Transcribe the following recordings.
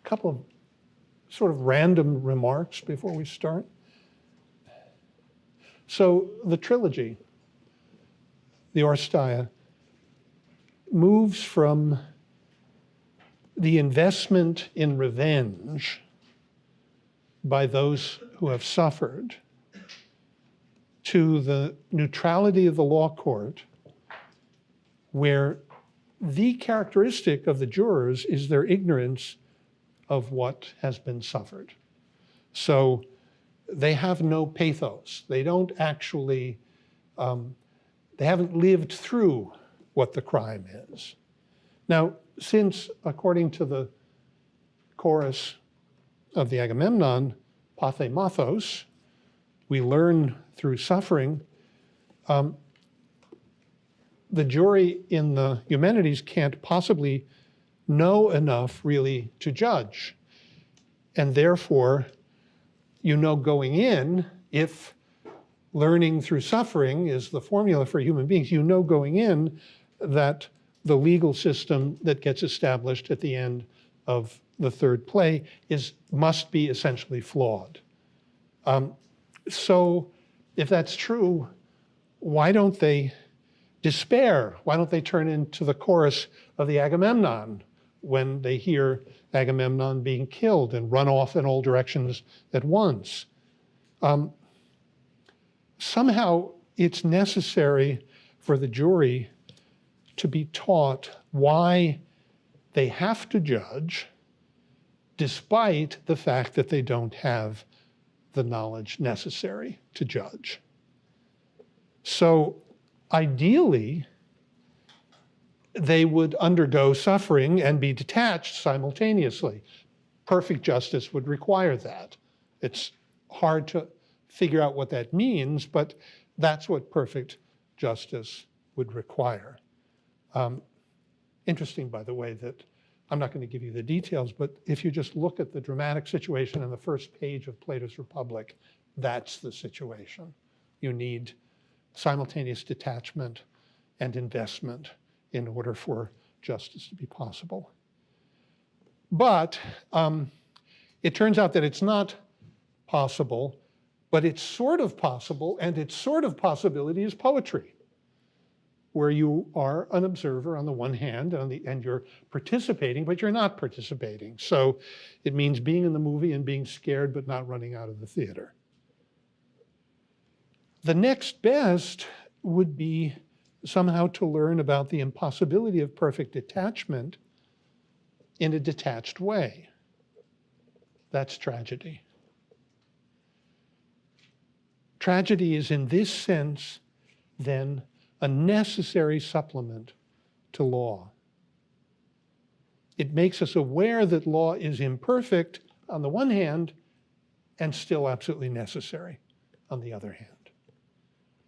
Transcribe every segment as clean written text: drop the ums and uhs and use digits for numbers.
couple of sort of random remarks before we start. So the trilogy, the Oresteia, moves from the investment in revenge by those who have suffered to the neutrality of the law court, where the characteristic of the jurors is their ignorance of what has been suffered. So they have no pathos. They don't actually, they haven't lived through what the crime is. Now, since, according to the chorus of the Agamemnon, pathemathos, we learn through suffering, the jury in the Eumenides can't possibly know enough really to judge. And therefore, you know going in, if learning through suffering is the formula for human beings, you know going in that the legal system that gets established at the end of the third play must be essentially flawed. So if that's true, why don't they despair? Why don't they turn into the chorus of the Agamemnon when they hear Agamemnon being killed and run off in all directions at once? Somehow it's necessary for the jury to be taught why they have to judge, despite the fact that they don't have the knowledge necessary to judge. So ideally, they would undergo suffering and be detached simultaneously. Perfect justice would require that. It's hard to figure out what that means, but that's what perfect justice would require. Interesting, by the way, that I'm not going to give you the details, but if you just look at the dramatic situation in the first page of Plato's Republic, that's the situation. You need simultaneous detachment and investment in order for justice to be possible. But it turns out that it's not possible, but it's sort of possible, and its sort of possibility is poetry, where you are an observer on the one hand, and you're participating, but you're not participating. So it means being in the movie and being scared, but not running out of the theater. The next best would be somehow to learn about the impossibility of perfect detachment in a detached way. That's tragedy. Tragedy is, in this sense, then, a necessary supplement to law. It makes us aware that law is imperfect on the one hand and still absolutely necessary on the other hand.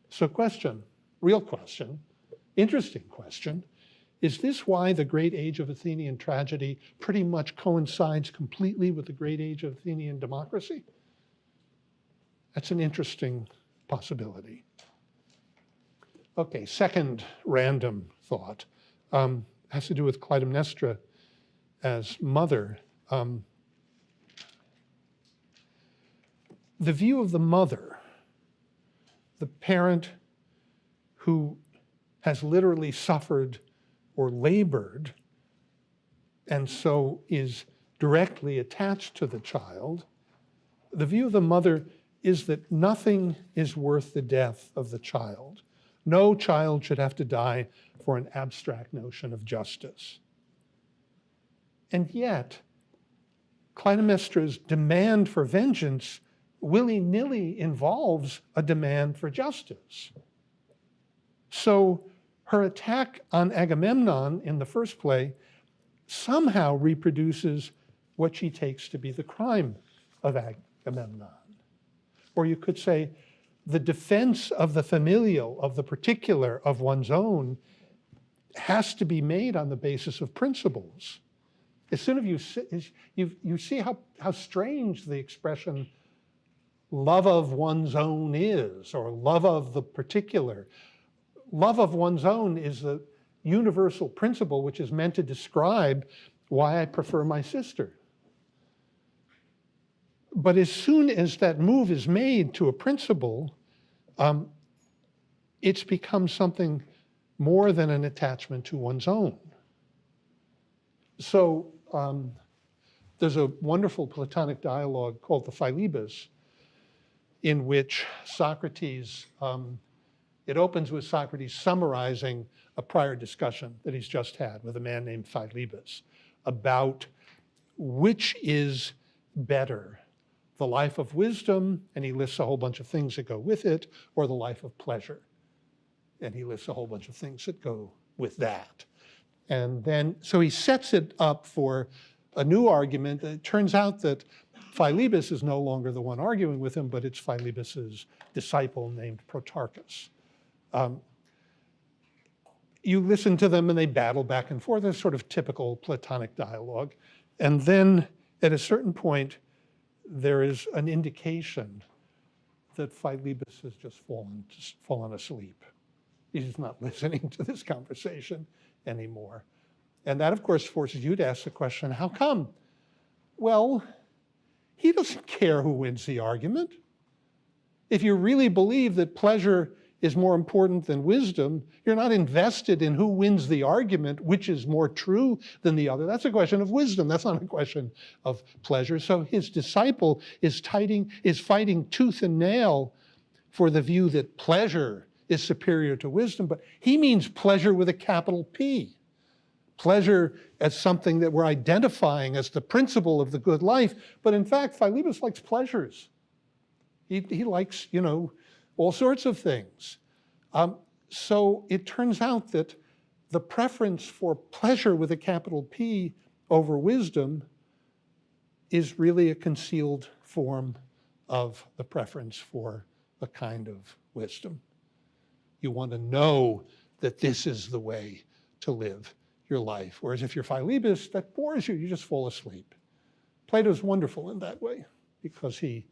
So question, real question, interesting question, is this why the great age of Athenian tragedy pretty much coincides completely with the great age of Athenian democracy? That's an interesting possibility. Okay, second random thought has to do with Clytemnestra as mother. The view of the mother, the parent who has literally suffered or labored and so is directly attached to the child, the view of the mother is that nothing is worth the death of the child. No child should have to die for an abstract notion of justice. And yet, Clytemnestra's demand for vengeance willy-nilly involves a demand for justice. So her attack on Agamemnon in the first play somehow reproduces what she takes to be the crime of Agamemnon. Or you could say, the defense of the familial, of the particular, of one's own, has to be made on the basis of principles. As soon as you see how strange the expression love of one's own is, or love of the particular. Love of one's own is the universal principle which is meant to describe why I prefer my sister. But as soon as that move is made to a principle, it's become something more than an attachment to one's own. So there's a wonderful Platonic dialogue called the Philebus, in which Socrates, it opens with Socrates summarizing a prior discussion that he's just had with a man named Philebus about which is better, the life of wisdom, and he lists a whole bunch of things that go with it, or the life of pleasure. And he lists a whole bunch of things that go with that. And then, so he sets it up for a new argument. It turns out that Philebus is no longer the one arguing with him, but it's Philebus's disciple named Protarchus. You listen to them and they battle back and forth. It's sort of typical Platonic dialogue. And then at a certain point, there is an indication that Philebus has just fallen asleep. He's not listening to this conversation anymore. And that, of course, forces you to ask the question, how come? Well, he doesn't care who wins the argument. If you really believe that pleasure is more important than wisdom, you're not invested in who wins the argument, which is more true than the other. That's a question of wisdom. That's not a question of pleasure. So his disciple is fighting tooth and nail for the view that pleasure is superior to wisdom, but he means pleasure with a capital P. Pleasure as something that we're identifying as the principle of the good life. But in fact, Philebus likes pleasures. He likes, all sorts of things. So it turns out that the preference for pleasure with a capital P over wisdom is really a concealed form of the preference for a kind of wisdom. You want to know that this is the way to live your life. Whereas if you're Philebus, that bores you, you just fall asleep. Plato's wonderful in that way because he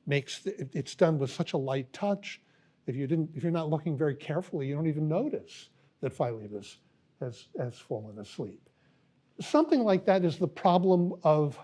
makes it's done with such a light touch. If you're not looking very carefully, you don't even notice that Philebus has fallen asleep. Something like that is the problem of,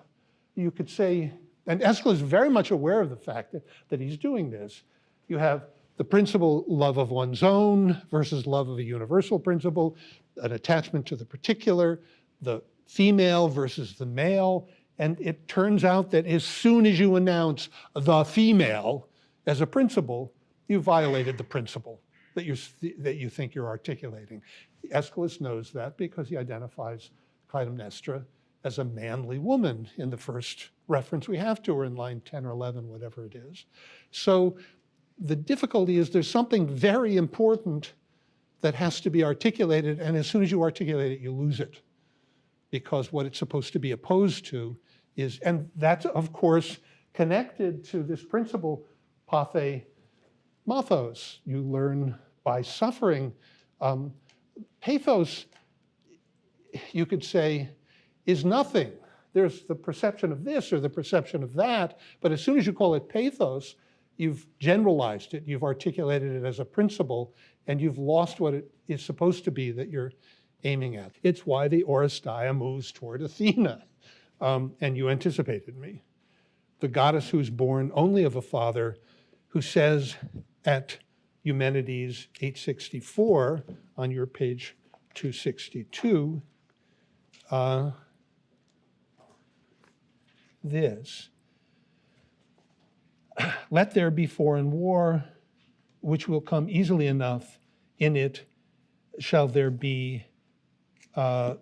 you could say, and Aeschylus is very much aware of the fact that he's doing this. You have the principle love of one's own versus love of a universal principle, an attachment to the particular, the female versus the male. And it turns out that as soon as you announce the female as a principle, you violated the principle that you think you're articulating. Aeschylus knows that because he identifies Clytemnestra as a manly woman in the first reference we have to her in line 10 or 11, whatever it is. So the difficulty is there's something very important that has to be articulated, and as soon as you articulate it, you lose it. Because what it's supposed to be opposed to is, and that's, of course, connected to this principle, pathe mathos. You learn by suffering. Pathos, you could say, is nothing. There's the perception of this or the perception of that, but as soon as you call it pathos, you've generalized it, you've articulated it as a principle, and you've lost what it is supposed to be that you're aiming at. It's why the Oresteia moves toward Athena. And you anticipated me. The goddess who's born only of a father, who says at Eumenides 864 on your page 262, this. Let there be foreign war, which will come easily enough. In it shall there be, I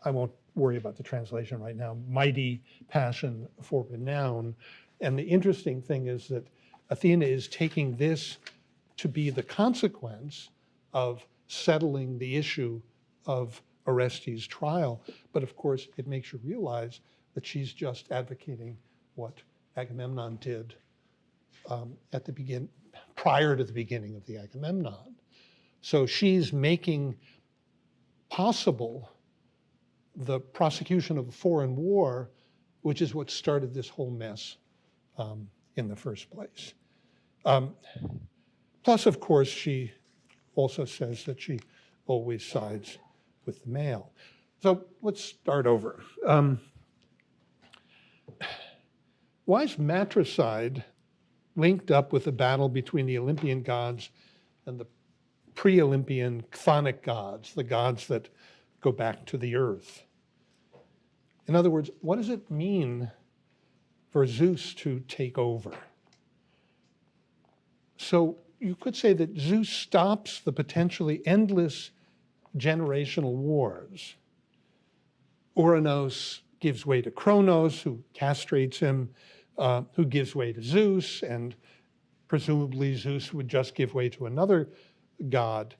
won't worry about the translation right now, mighty passion for renown. And the interesting thing is that Athena is taking this to be the consequence of settling the issue of Orestes' trial. But of course, it makes you realize that she's just advocating what Agamemnon did prior to the beginning of the Agamemnon. So she's making possible the prosecution of a foreign war, which is what started this whole mess in the first place. Plus, of course, she also says that she always sides with the male. So let's start over. Why is matricide linked up with the battle between the Olympian gods and the pre-Olympian chthonic gods, the gods that go back to the earth? In other words, what does it mean for Zeus to take over? So you could say that Zeus stops the potentially endless generational wars. Ouranos gives way to Kronos, who castrates him, who gives way to Zeus, and presumably Zeus would just give way to another god.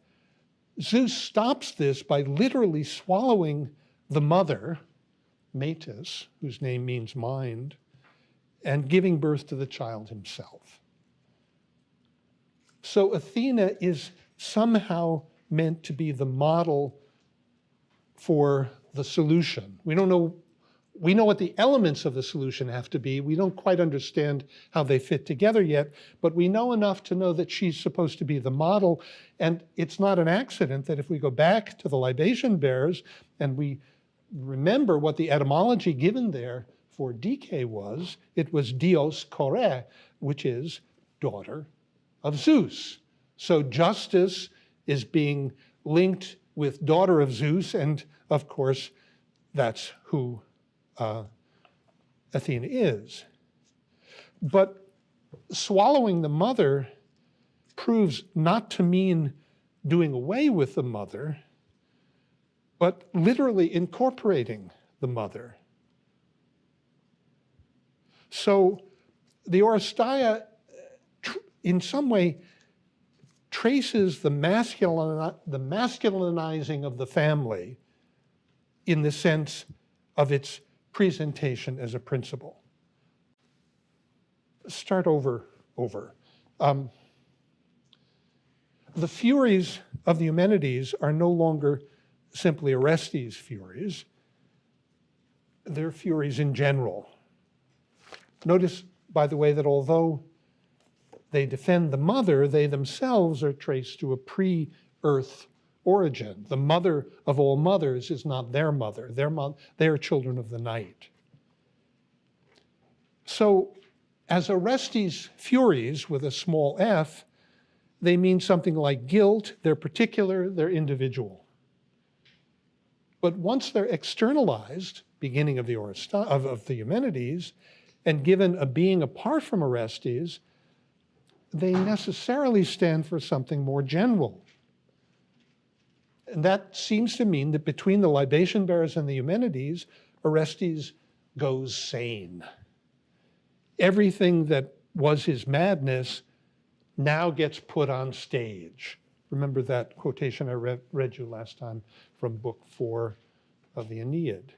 Zeus stops this by literally swallowing the mother, Metis, whose name means mind, and giving birth to the child himself. So Athena is somehow meant to be the model for the solution. We know what the elements of the solution have to be. We don't quite understand how they fit together yet, but we know enough to know that she's supposed to be the model. And it's not an accident that if we go back to the libation bearers and we remember what the etymology given there for Dike was, it was Dios Kore, which is daughter of Zeus. So justice is being linked with daughter of Zeus, and of course, that's who Athena is. But swallowing the mother proves not to mean doing away with the mother, but literally incorporating the mother. So the Oresteia, in some way, traces the masculinizing of the family in the sense of its presentation as a principle. Start over. The Furies of the Eumenides are no longer simply Orestes' Furies. They're Furies in general. Notice, by the way, that although they defend the mother, they themselves are traced to a pre-earth origin. The mother of all mothers is not their mother. They are children of the night. So as Orestes' Furies with a small f, they mean something like guilt. They're particular, they're individual. But once they're externalized, beginning of the Eumenides, and given a being apart from Orestes, they necessarily stand for something more general. And that seems to mean that between the libation bearers and the Eumenides, Orestes goes sane. Everything that was his madness now gets put on stage. Remember that quotation I read you last time from Book 4 of the Aeneid.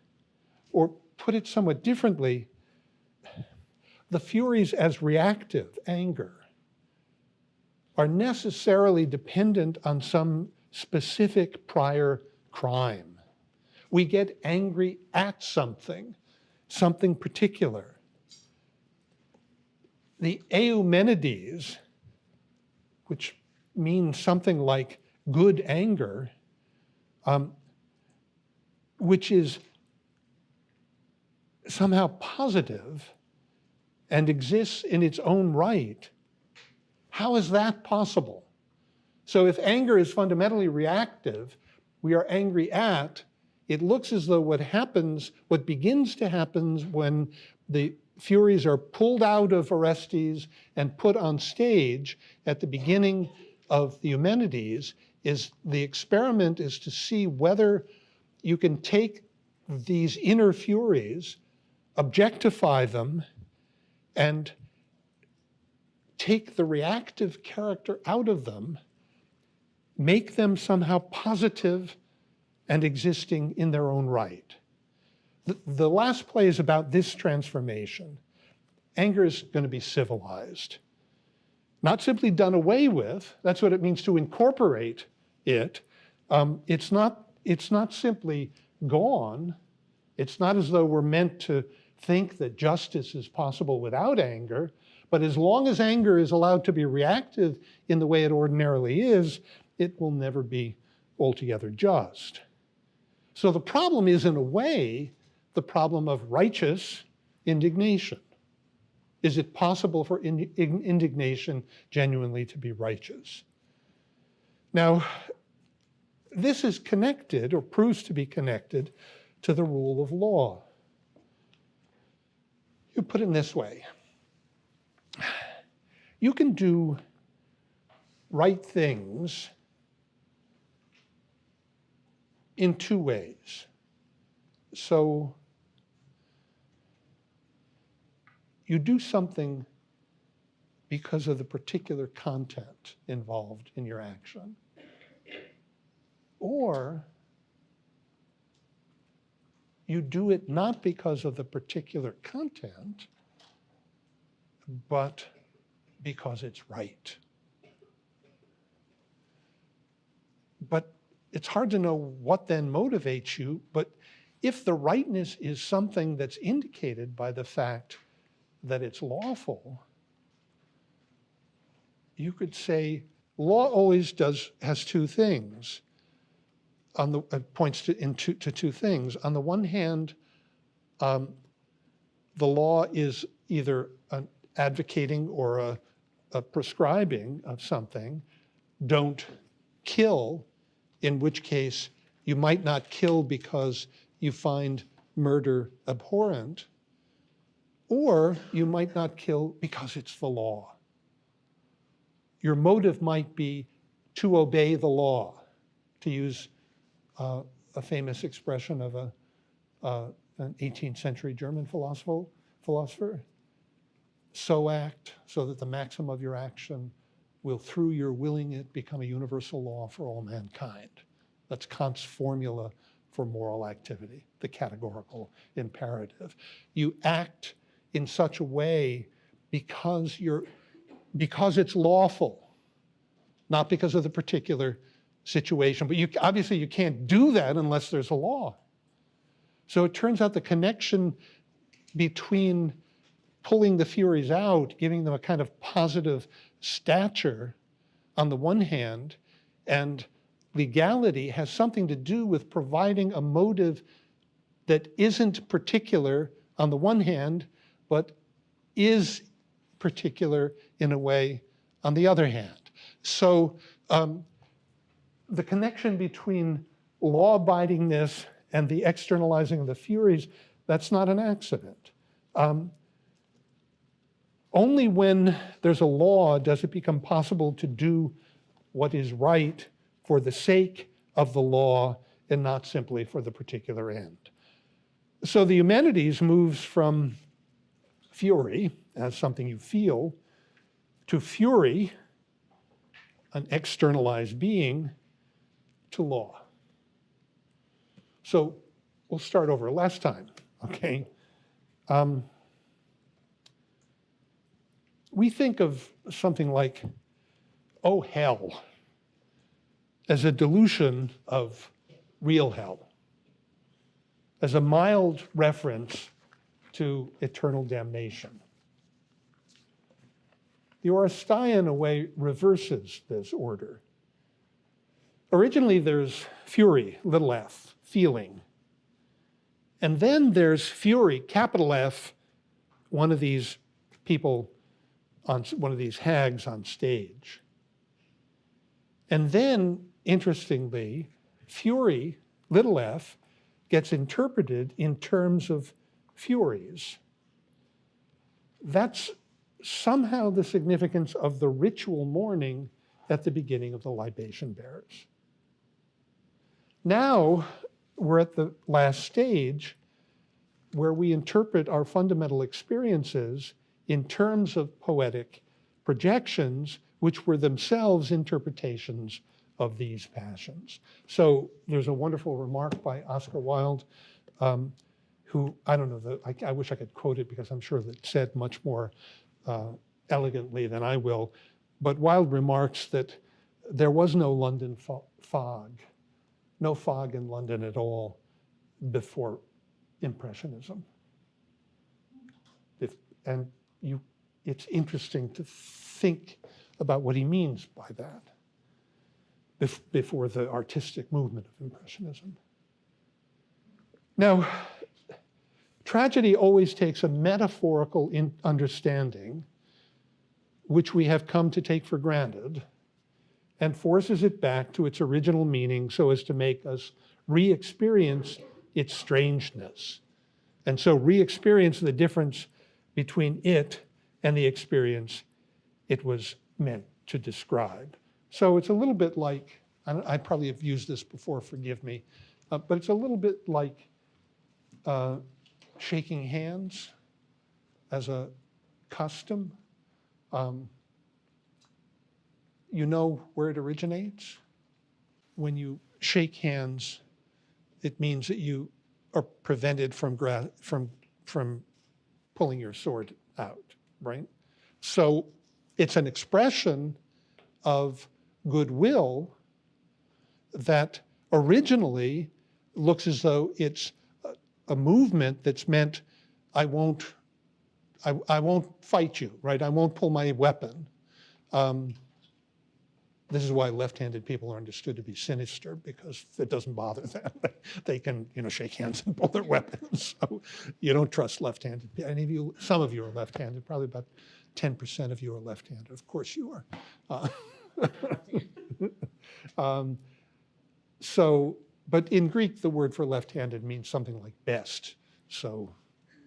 Or put it somewhat differently, the Furies as reactive, anger, are necessarily dependent on some specific prior crime. We get angry at something particular. The Eumenides, which means something like good anger, which is somehow positive and exists in its own right. How is that possible? So if anger is fundamentally reactive, we are angry at, it looks as though what begins to happen when the Furies are pulled out of Orestes and put on stage at the beginning of the Eumenides is the experiment is to see whether you can take these inner Furies, objectify them, and take the reactive character out of them, make them somehow positive and existing in their own right. The last play is about this transformation. Anger is going to be civilized, not simply done away with. That's what it means to incorporate it. It's not simply gone. It's not as though we're meant to think that justice is possible without anger, but as long as anger is allowed to be reactive in the way it ordinarily is, it will never be altogether just. So the problem is, in a way, the problem of righteous indignation. Is it possible for indignation genuinely to be righteous? Now, this is connected, or proves to be connected, to the rule of law. You put it in this way. You can do right things in two ways. So you do something because of the particular content involved in your action. Or you do it not because of the particular content, but because it's right. But it's hard to know what then motivates you, but if the rightness is something that's indicated by the fact that it's lawful, you could say law always has two things. Points to two things. On the one hand, the law is either an advocating or a prescribing of something. Don't kill, in which case you might not kill because you find murder abhorrent, or you might not kill because it's the law. Your motive might be to obey the law, to use a famous expression of an 18th century German philosopher. So act so that the maxim of your action will, through your willing it, become a universal law for all mankind. That's Kant's formula for moral activity, the categorical imperative. You act in such a way because it's lawful, not because of the particular situation. But obviously you can't do that unless there's a law. So it turns out the connection between pulling the Furies out, giving them a kind of positive stature on the one hand, and legality has something to do with providing a motive that isn't particular on the one hand, but is particular in a way on the other hand. So the connection between law-abidingness and the externalizing of the Furies, that's not an accident. Only when there's a law does it become possible to do what is right for the sake of the law and not simply for the particular end. So the Eumenides moves from fury as something you feel to fury, an externalized being, to law. So we'll start over last time, okay? We think of something like, oh, hell, as a dilution of real hell, as a mild reference to eternal damnation. The Oresteia, in a way, reverses this order. Originally, there's fury, little f, feeling. And then there's fury, capital F, one of these people, one of these hags on stage. And then, interestingly, fury, little f, gets interpreted in terms of furies. That's somehow the significance of the ritual mourning at the beginning of the libation bearers. Now, we're at the last stage where we interpret our fundamental experiences in terms of poetic projections, which were themselves interpretations of these passions. So there's a wonderful remark by Oscar Wilde, who, I don't know, I wish I could quote it because I'm sure that it's said much more elegantly than I will, but Wilde remarks that there was no London fog, no fog in London at all before Impressionism. It's interesting to think about what he means by that before the artistic movement of Impressionism. Now, tragedy always takes a metaphorical understanding, which we have come to take for granted, and forces it back to its original meaning so as to make us re-experience its strangeness. And so re-experience the difference between it and the experience it was meant to describe. So it's a little bit like, I probably have used this before, forgive me, but it's a little bit like shaking hands as a custom. You know where it originates? When you shake hands, it means that you are prevented from pulling your sword out, right? So it's an expression of goodwill that originally looks as though it's a movement that's meant, I won't fight you, right? I won't pull my weapon. This is why left-handed people are understood to be sinister, because it doesn't bother them. They can, shake hands and pull their weapons. So you don't trust left-handed. Some of you are left-handed. Probably about 10% of you are left-handed. Of course you are. But in Greek, the word for left-handed means something like best. So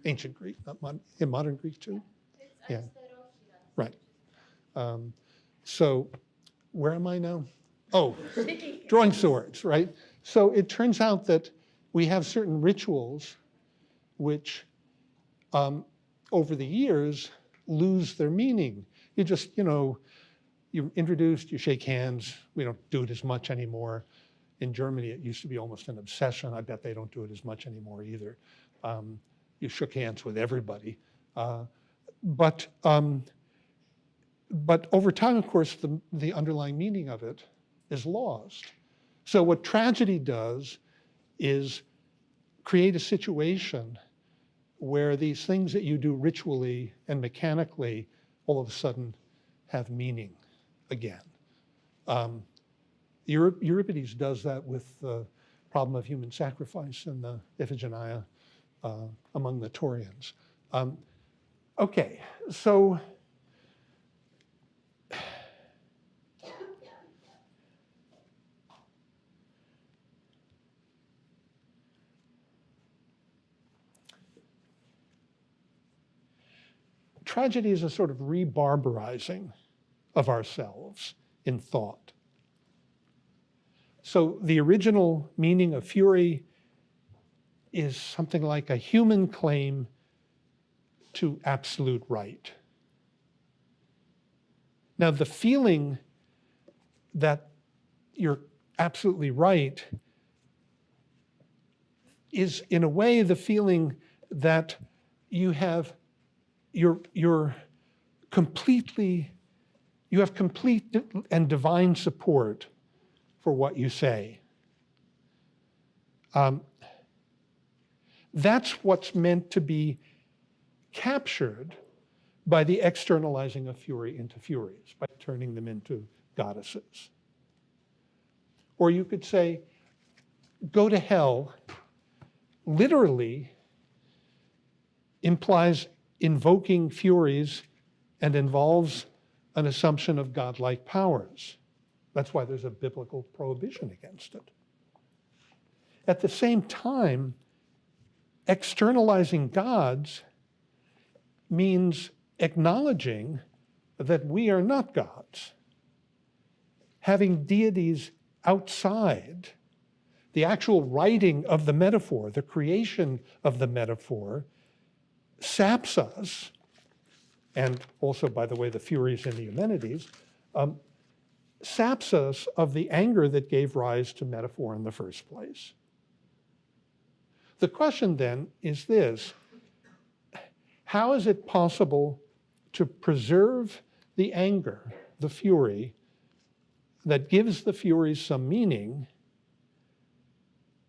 ancient Greek, not in modern Greek too. Yeah. Right. So where am I now? Oh, drawing swords, right? So it turns out that we have certain rituals which over the years lose their meaning. You just, you're introduced, you shake hands. We don't do it as much anymore. In Germany, it used to be almost an obsession. I bet they don't do it as much anymore either. You shook hands with everybody. But over time, of course, the underlying meaning of it is lost. So what tragedy does is create a situation where these things that you do ritually and mechanically all of a sudden have meaning again. Euripides does that with the problem of human sacrifice in the Iphigenia among the Taurians. Okay, so tragedy is a sort of rebarbarizing of ourselves in thought. So the original meaning of fury is something like a human claim to absolute right. Now, the feeling that you're absolutely right is, in a way, the feeling that you have complete and divine support for what you say. That's what's meant to be captured by the externalizing of fury into furies, by turning them into goddesses. Or you could say, go to hell literally implies invoking furies and involves an assumption of godlike powers. That's why there's a biblical prohibition against it. At the same time, externalizing gods means acknowledging that we are not gods. Having deities outside the actual writing of the metaphor, the creation of the metaphor, saps us, and also, by the way, the Furies in the Eumenides, saps us of the anger that gave rise to metaphor in the first place. The question then is this: how is it possible to preserve the anger, the fury, that gives the furies some meaning,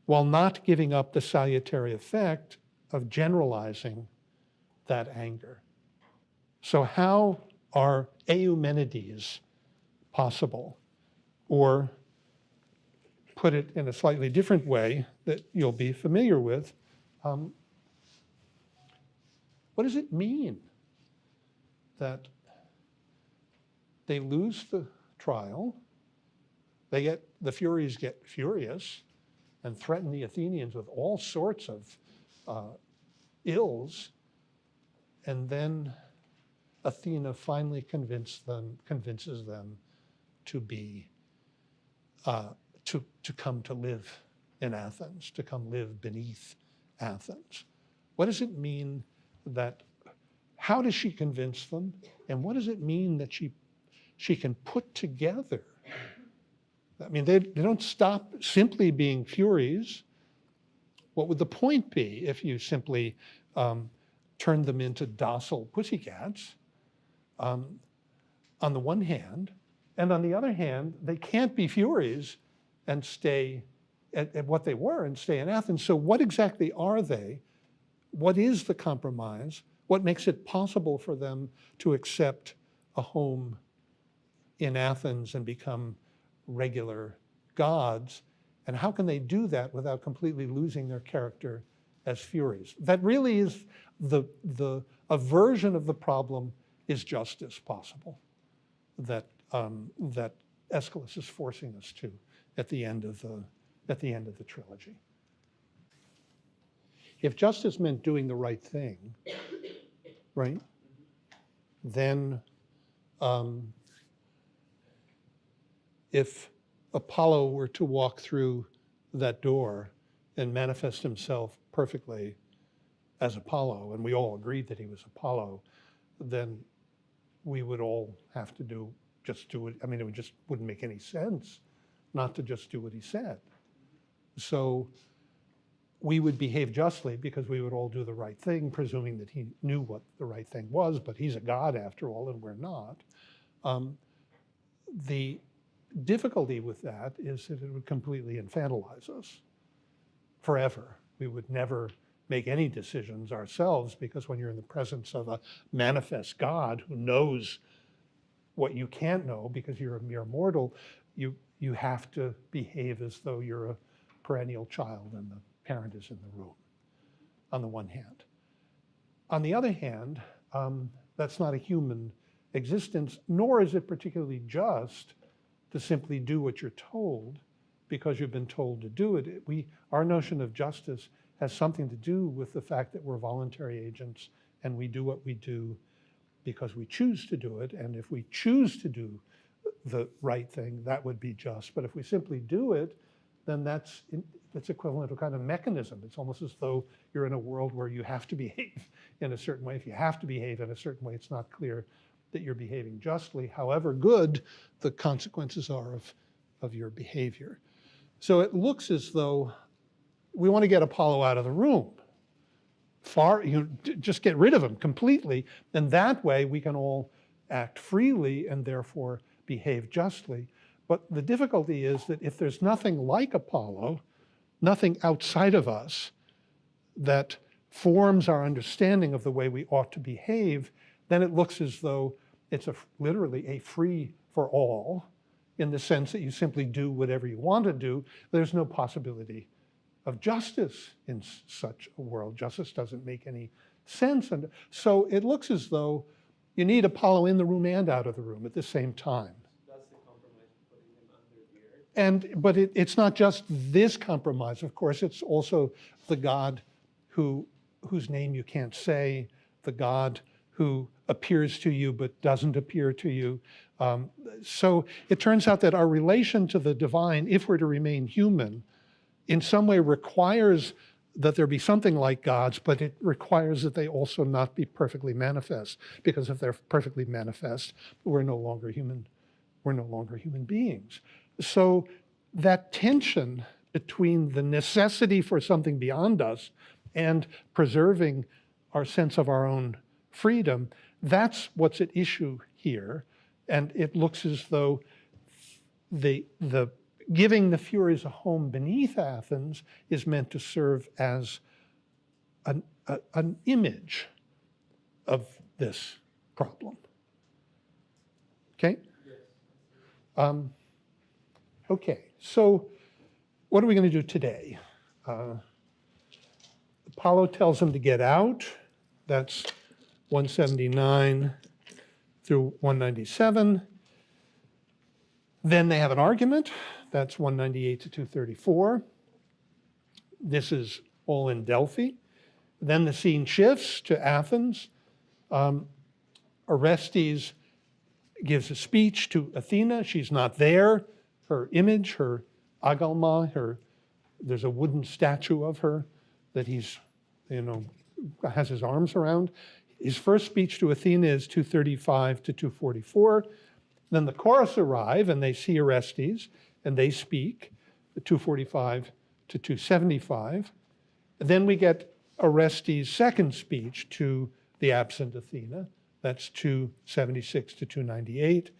while not giving up the salutary effect of generalizing that anger? So how are Eumenides possible? Or put it in a slightly different way that you'll be familiar with, What does it mean that they lose the trial, the Furies get furious and threaten the Athenians with all sorts of ills, and then Athena finally convinces them to be to come to live in Athens, to come live beneath Athens. What does it mean that? How does she convince them, and what does it mean that she can put together? I mean, they don't stop simply being Furies. What would the point be if you simply turned them into docile pussycats on the one hand, and on the other hand, they can't be Furies and stay at what they were and stay in Athens. So what exactly are they? What is the compromise? What makes it possible for them to accept a home in Athens and become regular gods? And how can they do that without completely losing their character as Furies? That really is a version of the problem. Is justice possible? That Aeschylus is forcing us to at the end of the trilogy. If justice meant doing the right thing, right, then if Apollo were to walk through that door and manifest himself perfectly as Apollo, and we all agreed that he was Apollo, then we would all have to just do it. I mean, it just wouldn't make any sense not to just do what he said. So we would behave justly because we would all do the right thing, presuming that he knew what the right thing was, but he's a god after all, and we're not. The difficulty with that is that it would completely infantilize us forever. We would never make any decisions ourselves, because when you're in the presence of a manifest God who knows what you can't know because you're a mere mortal, you have to behave as though you're a perennial child and the parent is in the room, on the one hand. On the other hand, that's not a human existence, nor is it particularly just to simply do what you're told because you've been told to do it. Our notion of justice has something to do with the fact that we're voluntary agents and we do what we do because we choose to do it. And if we choose to do the right thing, that would be just. But if we simply do it, then that's equivalent to a kind of mechanism. It's almost as though you're in a world where you have to behave in a certain way. If you have to behave in a certain way, it's not clear that you're behaving justly, however good the consequences are of your behavior. So it looks as though we want to get Apollo out of the room. Just get rid of him completely, and that way we can all act freely and therefore behave justly. But the difficulty is that if there's nothing like Apollo, nothing outside of us that forms our understanding of the way we ought to behave, then it looks as though it's literally a free for all, in the sense that you simply do whatever you want to do. There's no possibility of justice in such a world. Justice doesn't make any sense. And so it looks as though you need Apollo in the room and out of the room at the same time. That's the compromise, putting him under the earth. But it's not just this compromise, of course, it's also the God whose name you can't say, the God who appears to you but doesn't appear to you. So it turns out that our relation to the divine, if we're to remain human, in some way requires that there be something like gods, but it requires that they also not be perfectly manifest, because if they're perfectly manifest, we're no longer human beings. So that tension between the necessity for something beyond us and preserving our sense of our own freedom, that's what's at issue here. And it looks as though the giving the Furies a home beneath Athens is meant to serve as an image of this problem. Okay? Yes. Okay, so what are we going to do today? Apollo tells him to get out. That's 179 through 197. Then they have an argument. That's 198 to 234. This is all in Delphi. Then the scene shifts to Athens. Orestes gives a speech to Athena. She's not there. Her image, her agalma, there's a wooden statue of her that he's, has his arms around. His first speech to Athena is 235 to 244. Then the chorus arrive and they see Orestes and they speak, 245 to 275. Then we get Orestes' second speech to the absent Athena. That's 276 to 298.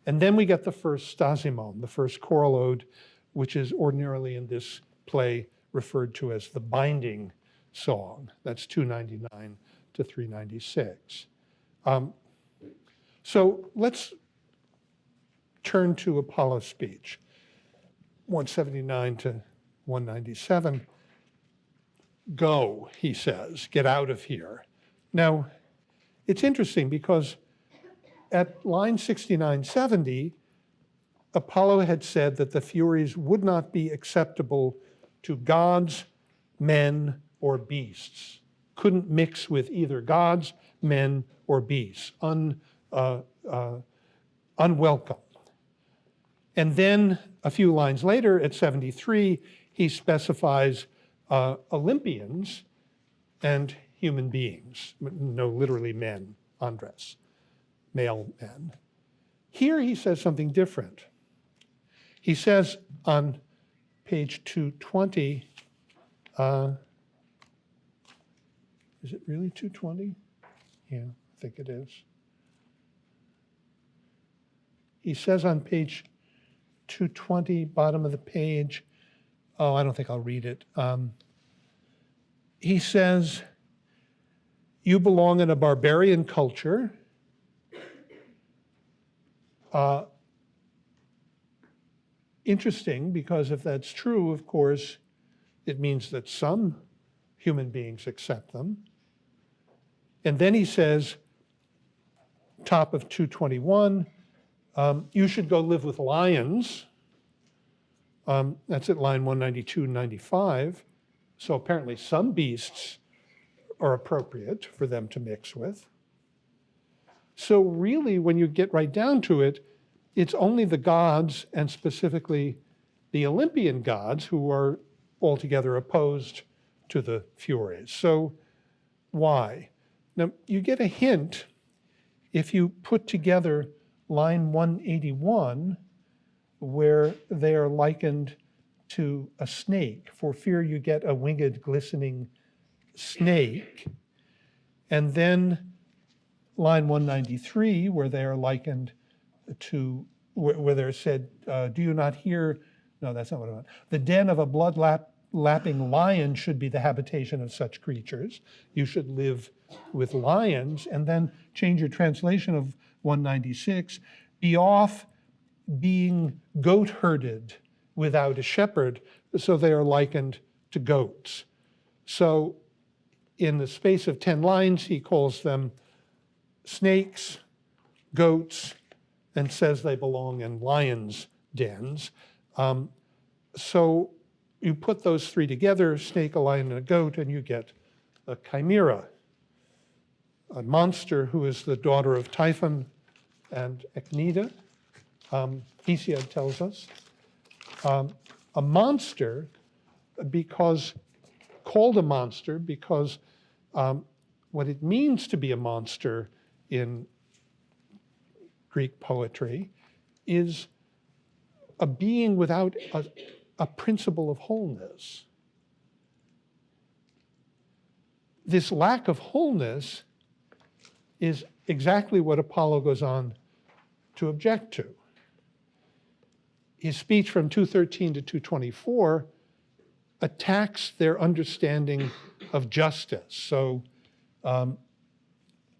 And then we get the first stasimon, the first choral ode, which is ordinarily in this play referred to as the binding song. That's 299 to 396. So let's turn to Apollo's speech, 179 to 197. Go, he says, get out of here. Now, it's interesting because at line 6970, Apollo had said that the Furies would not be acceptable to gods, men, or beasts. Couldn't mix with either gods, men, or beasts. Unwelcome. And then a few lines later at 73, he specifies Olympians and human beings. No, literally men, andres, male men. Here he says something different. He says on page 220, is it really 220? Yeah, I think it is. He says on page 220, bottom of the page, oh, I don't think I'll read it. He says, you belong in a barbarian culture. Interesting, because if that's true, of course, it means that some human beings accept them. And then he says, top of 221, you should go live with lions. That's at line 192 and 95. So apparently some beasts are appropriate for them to mix with. So really, when you get right down to it, it's only the gods, and specifically the Olympian gods, who are altogether opposed to the Furies. So why? Now, you get a hint if you put together line 181, where they are likened to a snake. For fear you get a winged, glistening snake. And then line 193, where they are likened to, where they're said, do you not hear, no, that's not what I want. The den of a blood-lapping lion should be the habitation of such creatures. You should live with lions. And then change your translation of 196, be off being goat-herded without a shepherd, so they are likened to goats. So in the space of 10 lines, he calls them snakes, goats, and says they belong in lions' dens. So you put those three together, snake, a lion, and a goat, and you get a chimera, a monster who is the daughter of Typhon and Echnida, Hesiod tells us. A monster, called a monster because what it means to be a monster in Greek poetry is a being without a principle of wholeness. This lack of wholeness is exactly what Apollo goes on to object to. His speech from 213 to 224 attacks their understanding of justice. So on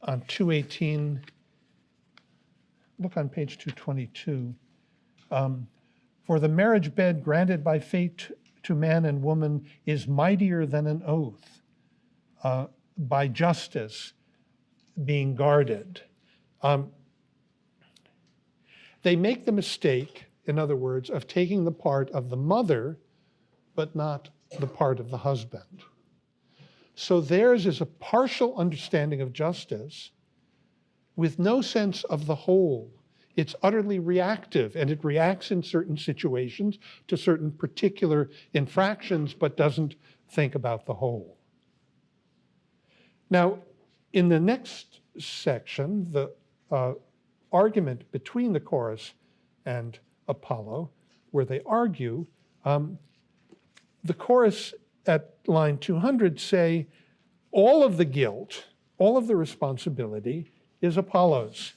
218, look on page 222. For the marriage bed granted by fate to man and woman is mightier than an oath. By justice, being guarded. They make the mistake, in other words, of taking the part of the mother, but not the part of the husband. So theirs is a partial understanding of justice with no sense of the whole. It's utterly reactive, and it reacts in certain situations to certain particular infractions, but doesn't think about the whole. Now, in the next section, the argument between the chorus and Apollo, where they argue, the chorus at line 200 say, all of the guilt, all of the responsibility is Apollo's.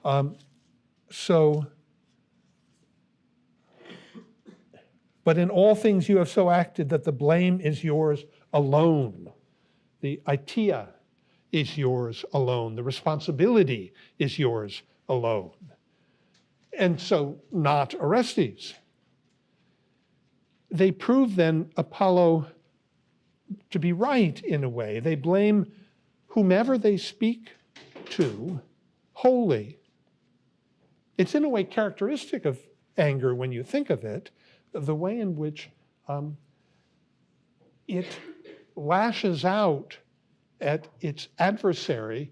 But in all things you have so acted that the blame is yours alone. The aitia is yours alone. The responsibility is yours alone. And so not Orestes. They prove then Apollo to be right in a way. They blame whomever they speak to wholly. It's in a way characteristic of anger when you think of it, the way in which it lashes out at its adversary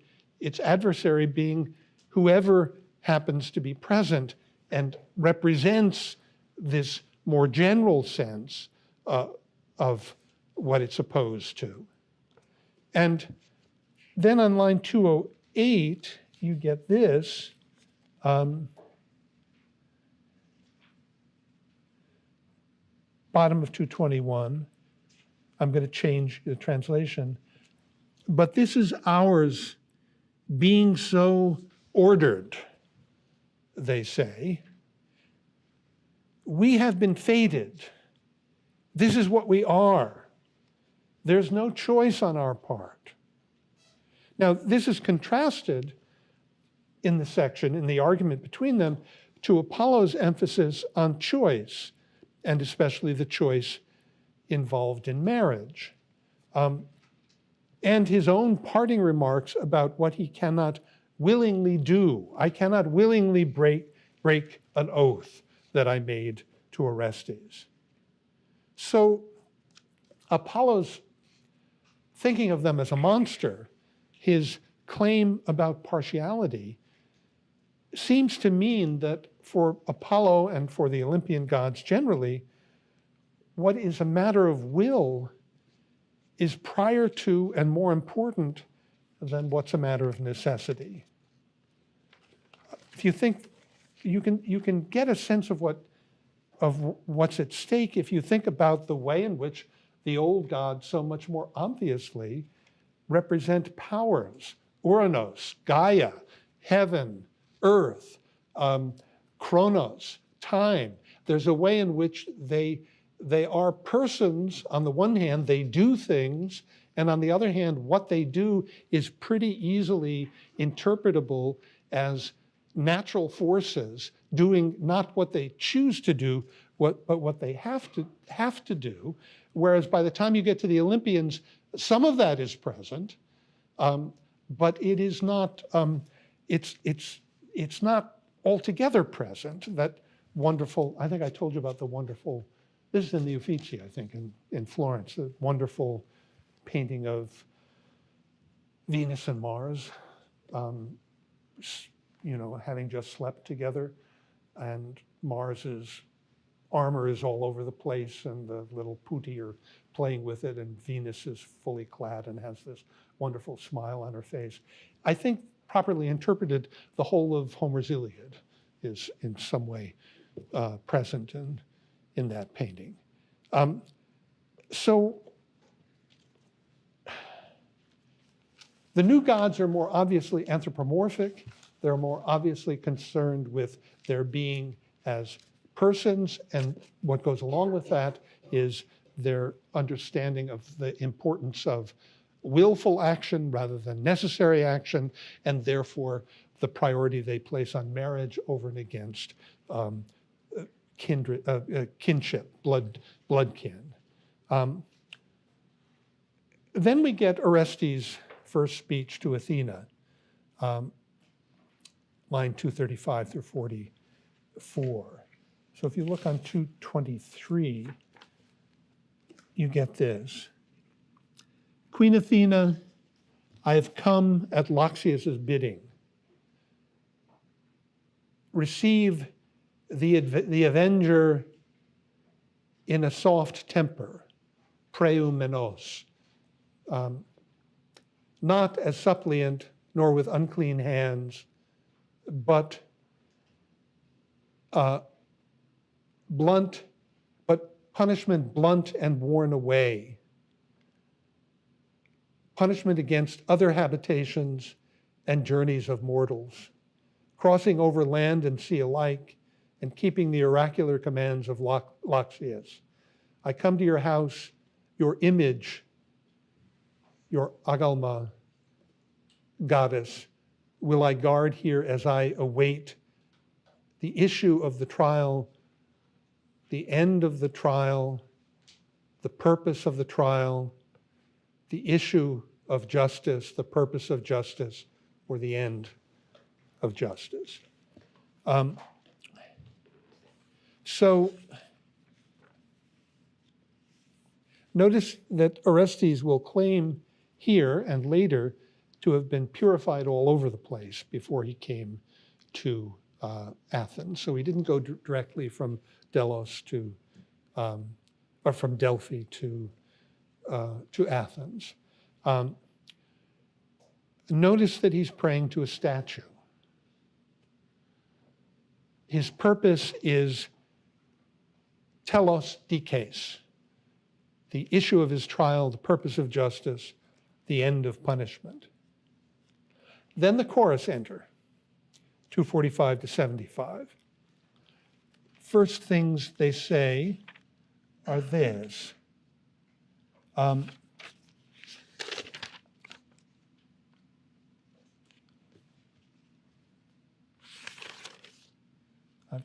being whoever happens to be present, and represents this more general sense of what it's opposed to. And then on line 208, you get this. Bottom of 221. I'm going to change the translation. But this is ours, being so ordered, they say. We have been fated. This is what we are. There's no choice on our part. Now, this is contrasted in the section, in the argument between them, to Apollo's emphasis on choice, and especially the choice involved in marriage. And his own parting remarks about what he cannot willingly do. I cannot willingly break an oath that I made to Orestes. So Apollo's thinking of them as a monster, his claim about partiality, seems to mean that for Apollo and for the Olympian gods generally, what is a matter of will is prior to and more important than what's a matter of necessity. If you think, you can get a sense of what's at stake if you think about the way in which the old gods so much more obviously represent powers, Uranos, Gaia, heaven, earth, chronos, time. There's a way in which they are persons. On the one hand, they do things, and on the other hand, what they do is pretty easily interpretable as natural forces doing not what they choose to do, but what they have to do. Whereas by the time you get to the Olympians, some of that is present, but it is not. It's not altogether present. That wonderful. I think I told you about the wonderful. This is in the Uffizi, I think, in Florence. The wonderful painting of Venus and Mars, having just slept together, and Mars's armor is all over the place, and the little putti are playing with it, and Venus is fully clad and has this wonderful smile on her face. I think, properly interpreted, the whole of Homer's Iliad is in some way present in that painting. So the new gods are more obviously anthropomorphic. They're more obviously concerned with their being as persons, and what goes along with that is their understanding of the importance of willful action rather than necessary action, and therefore the priority they place on marriage over and against kinship, blood kin. Then we get Orestes' first speech to Athena. line 235 through 44. So if you look on 223, you get this. Queen Athena, I have come at Loxias' bidding. Receive the avenger in a soft temper, preumenos, not as suppliant nor with unclean hands, but punishment blunt and worn away. Punishment against other habitations and journeys of mortals, crossing over land and sea alike, and keeping the oracular commands of Loxias. I come to your house, your image, your agalma, goddess, will I guard here as I await the issue of the trial, the end of the trial, the purpose of the trial, the issue of justice, the purpose of justice, or the end of justice. So notice that Orestes will claim here and later to have been purified all over the place before he came to Athens. So he didn't go directly from Delos to, or from Delphi to Athens. Notice that he's praying to a statue. His purpose is telos dikes, the issue of his trial, the purpose of justice, the end of punishment. Then the chorus enter, 245 to 75. First things they say are this. I've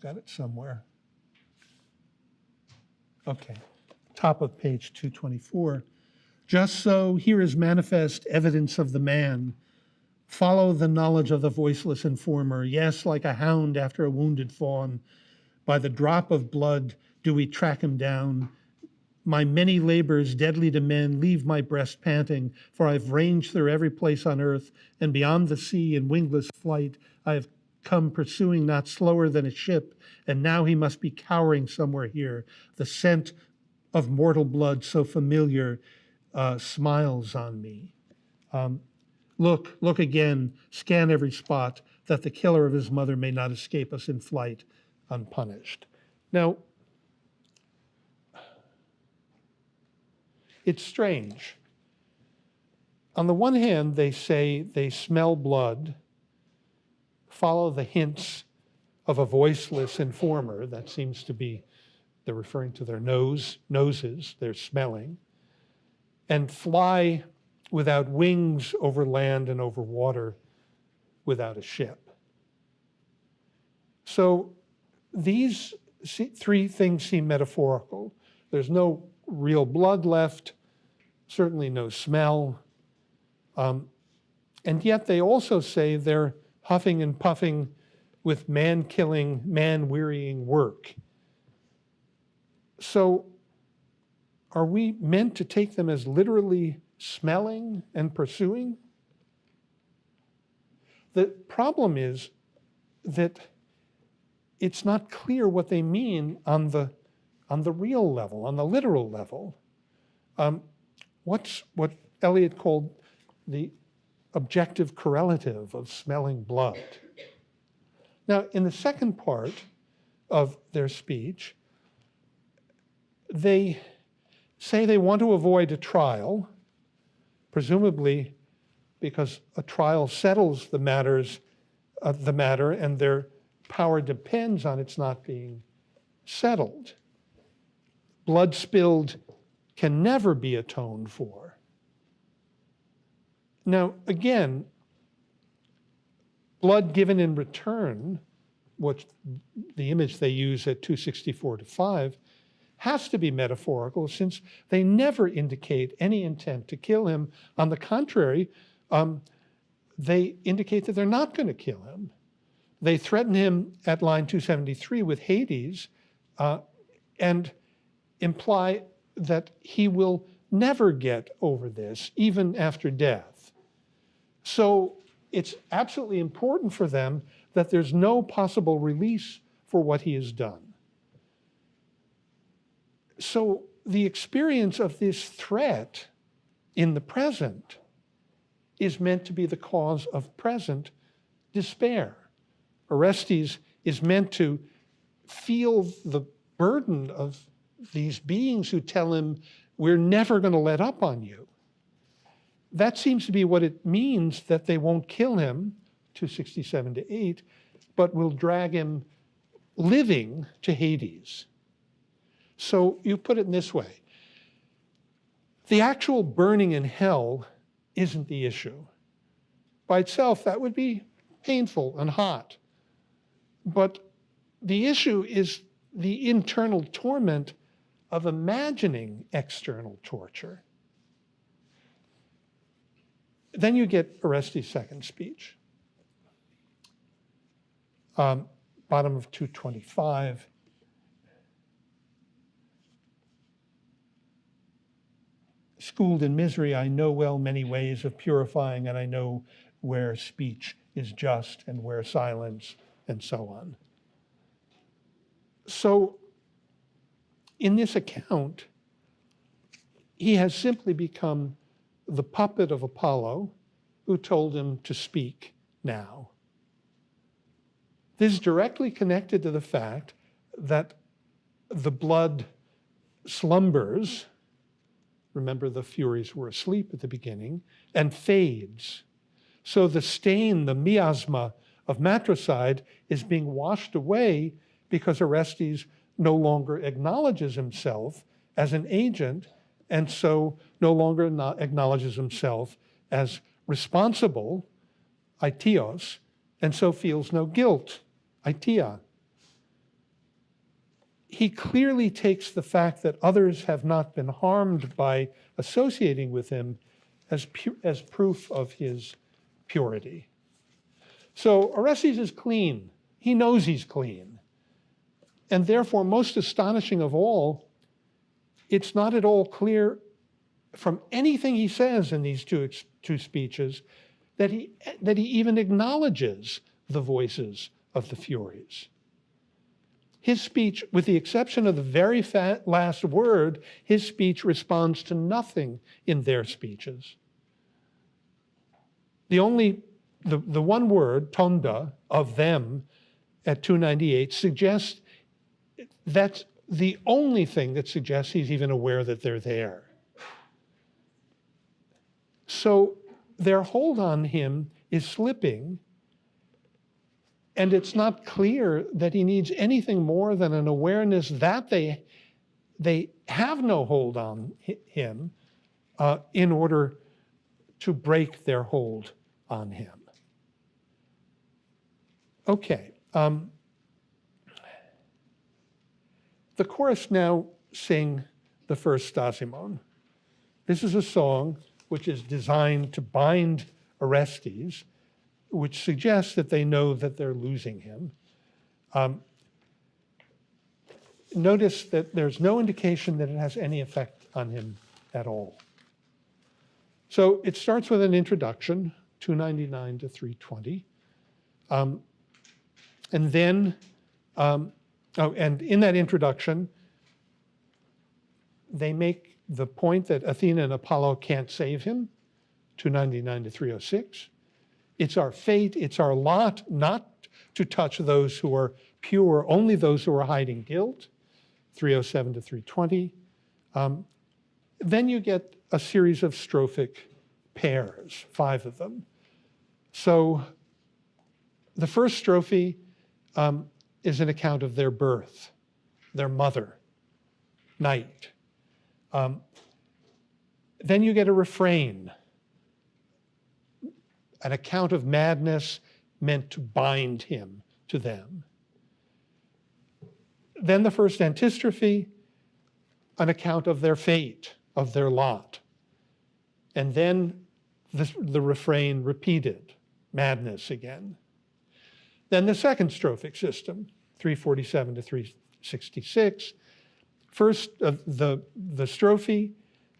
got it somewhere. Okay, top of page 224. Just so, here is manifest evidence of the man. Follow the knowledge of the voiceless informer. Yes, like a hound after a wounded fawn. By the drop of blood do we track him down. My many labors, deadly to men, leave my breast panting, for I've ranged through every place on earth, and beyond the sea in wingless flight I have come pursuing not slower than a ship, and now he must be cowering somewhere here. The scent of mortal blood so familiar smiles on me. Look again, scan every spot, that the killer of his mother may not escape us in flight unpunished. Now, it's strange. On the one hand, they say they smell blood, follow the hints of a voiceless informer. That seems to be, they're referring to their noses, they're smelling, and fly without wings over land and over water without a ship. So these three things seem metaphorical. There's no real blood left, certainly no smell, and yet they also say they're huffing and puffing with man-killing, man-wearying work. So are we meant to take them as literally smelling and pursuing? The problem is that it's not clear what they mean on the real level, on the literal level. What's what Eliot called the objective correlative of smelling blood. Now, in the second part of their speech, they say they want to avoid a trial, presumably because a trial settles the matter, and their power depends on its not being settled. Blood spilled can never be atoned for. Now, again, blood given in return, which the image they use at 264 to 5, has to be metaphorical, since they never indicate any intent to kill him. On the contrary, they indicate that they're not going to kill him. They threaten him at line 273 with Hades and imply that he will never get over this, even after death. So it's absolutely important for them that there's no possible release for what he has done. So the experience of this threat in the present is meant to be the cause of present despair. Orestes is meant to feel the burden of these beings who tell him, we're never going to let up on you. That seems to be what it means that they won't kill him, 267 to 8, but will drag him living to Hades. So you put it in this way. The actual burning in hell isn't the issue. By itself, that would be painful and hot. But the issue is the internal torment of imagining external torture. Then you get Orestes' second speech. Bottom of 225. Schooled in misery, I know well many ways of purifying, and I know where speech is just and where silence, and so on. So in this account, he has simply become the puppet of Apollo, who told him to speak now. This is directly connected to the fact that the blood slumbers. Remember, the Furies were asleep at the beginning, and fades. So the stain, the miasma of matricide is being washed away because Orestes no longer acknowledges himself as an agent, and so no longer acknowledges himself as responsible, aitios, and so feels no guilt, aitia. He clearly takes the fact that others have not been harmed by associating with him as proof of his purity. So Orestes is clean. He knows he's clean. And therefore, most astonishing of all, it's not at all clear from anything he says in these two speeches that he even acknowledges the voices of the Furies. His speech, with the exception of the very last word, his speech responds to nothing in their speeches. The one word, tonda, of them at 298 suggests that's the only thing that suggests he's even aware that they're there. So their hold on him is slipping, and it's not clear that he needs anything more than an awareness that they have no hold on him in order to break their hold on him. Okay. The chorus now sing the first Stasimon. This is a song which is designed to bind Orestes, which suggests that they know that they're losing him. Notice that there's no indication that it has any effect on him at all. So it starts with an introduction, 299 to 320. And then, and in that introduction, they make the point that Athena and Apollo can't save him, 299 to 306. It's our fate, it's our lot not to touch those who are pure, only those who are hiding guilt, 307 to 320. Then you get a series of strophic pairs, 5 of them. So the first strophe is an account of their birth, their mother, night. Then you get a refrain, an account of madness meant to bind him to them. Then the first antistrophe, an account of their fate, of their lot. And then the refrain repeated, madness again. Then the second strophic system, 347 to 366. First, the strophe,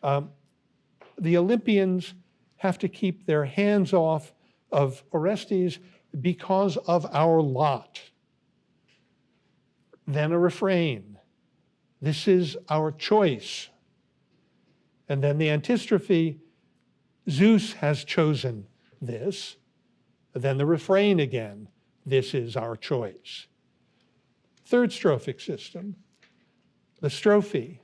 the Olympians have to keep their hands off of Orestes because of our lot. Then a refrain, this is our choice. And then the antistrophe, Zeus has chosen this. Then the refrain again, this is our choice. Third strophic system, the strophe,